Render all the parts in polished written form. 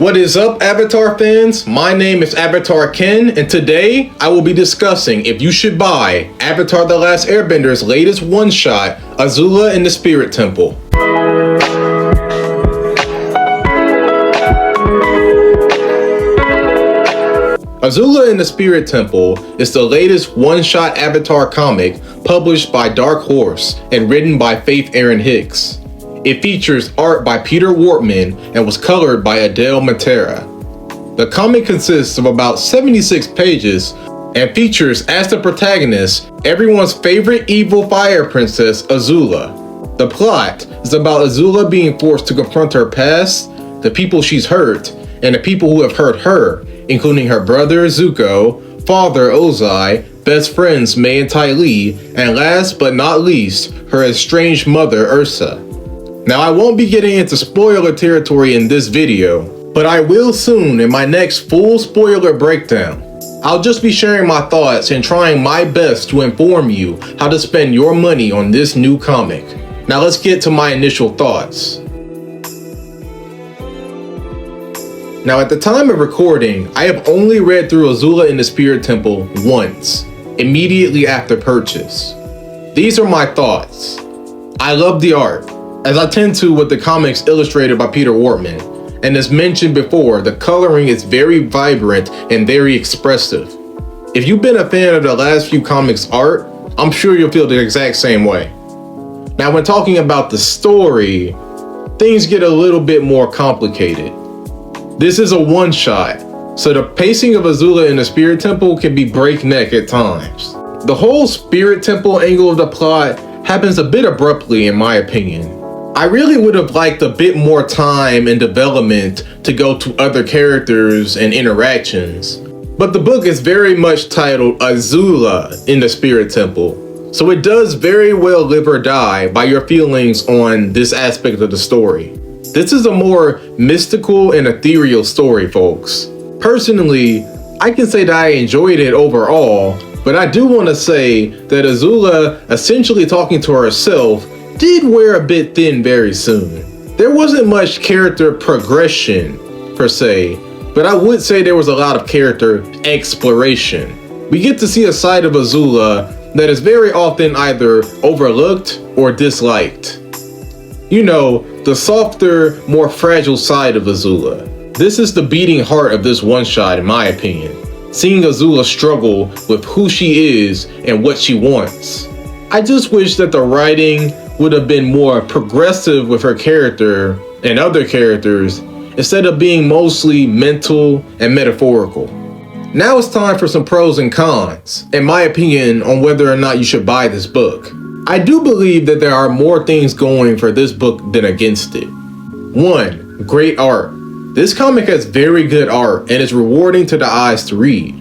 What is up, Avatar fans? My name is Avatar Ken, and today I will be discussing if you should buy Avatar the Last Airbender's latest one-shot, Azula in the Spirit Temple. Azula in the Spirit Temple is the latest one-shot Avatar comic published by Dark Horse and written by Faith Erin Hicks. It features art by Peter Wortman and was colored by Adele Matera. The comic consists of about 76 pages and features as the protagonist everyone's favorite evil fire princess, Azula. The plot is about Azula being forced to confront her past, the people she's hurt, and the people who have hurt her, including her brother Zuko, father Ozai, best friends Mei and Ty Lee, and last but not least, her estranged mother Ursa. Now, I won't be getting into spoiler territory in this video, but I will soon in my next full spoiler breakdown. I'll just be sharing my thoughts and trying my best to inform you how to spend your money on this new comic. Now let's get to my initial thoughts. Now, at the time of recording, I have only read through Azula in the Spirit Temple once, immediately after purchase. These are my thoughts. I love the art, as I tend to with the comics illustrated by Peter Wortman, and as mentioned before, the coloring is very vibrant and very expressive. If you've been a fan of the last few comics' art, I'm sure you'll feel the exact same way. Now, when talking about the story, things get a little bit more complicated. This is a one-shot, so the pacing of Azula in the Spirit Temple can be breakneck at times. The whole Spirit Temple angle of the plot happens a bit abruptly in my opinion. I really would have liked a bit more time and development to go to other characters and interactions, but the book is very much titled Azula in the Spirit Temple, so it does very well live or die by your feelings on this aspect of the story. This is a more mystical and ethereal story, folks. Personally, I can say that I enjoyed it overall, but I do want to say that Azula essentially talking to herself did wear a bit thin very soon. There wasn't much character progression per se, but I would say there was a lot of character exploration. We get to see a side of Azula that is very often either overlooked or disliked. You know, the softer, more fragile side of Azula. This is the beating heart of this one-shot in my opinion. Seeing Azula struggle with who she is and what she wants. I just wish that the writing would have been more progressive with her character and other characters instead of being mostly mental and metaphorical. Now it's time for some pros and cons, in my opinion, on whether or not you should buy this book. I do believe that there are more things going for this book than against it. 1. Great art. This comic has very good art and is rewarding to the eyes to read.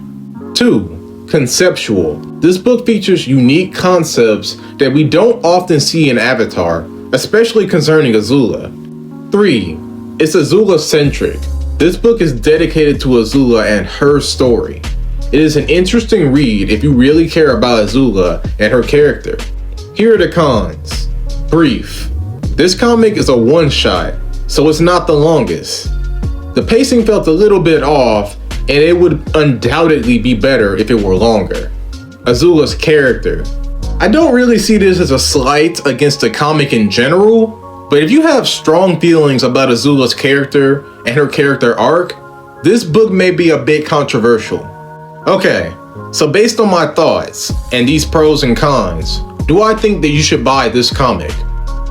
2. Conceptual. This book features unique concepts that we don't often see in Avatar, especially concerning Azula. 3. It's Azula-centric. This book is dedicated to Azula and her story. It is an interesting read if you really care about Azula and her character. Here are the cons. Brief. This comic is a one-shot, so it's not the longest. The pacing felt a little bit off, and it would undoubtedly be better if it were longer. Azula's character. I don't really see this as a slight against the comic in general, but if you have strong feelings about Azula's character and her character arc, this book may be a bit controversial. Okay, so based on my thoughts and these pros and cons, do I think that you should buy this comic?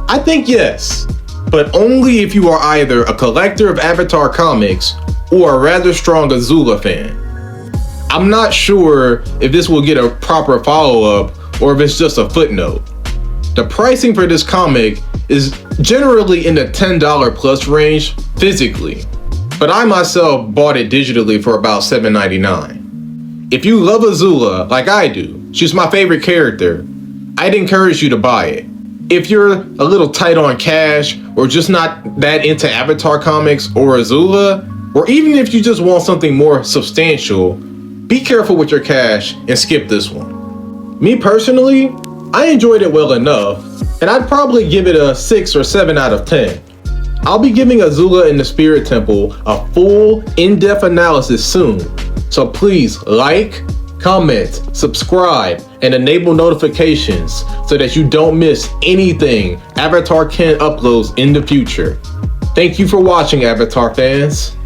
I think yes, but only if you are either a collector of Avatar comics or a rather strong Azula fan. I'm not sure if this will get a proper follow-up or if it's just a footnote. The pricing for this comic is generally in the $10 plus range physically, but I myself bought it digitally for about $7.99. If you love Azula like I do, she's my favorite character, I'd encourage you to buy it. If you're a little tight on cash or just not that into Avatar comics or Azula, or even if you just want something more substantial, be careful with your cash and skip this one. Me personally, I enjoyed it well enough, and I'd probably give it a 6 or 7 out of 10. I'll be giving Azula in the Spirit Temple a full, in-depth analysis soon, so please like, comment, subscribe, and enable notifications so that you don't miss anything Avatar Ken uploads in the future. Thank you for watching, Avatar fans.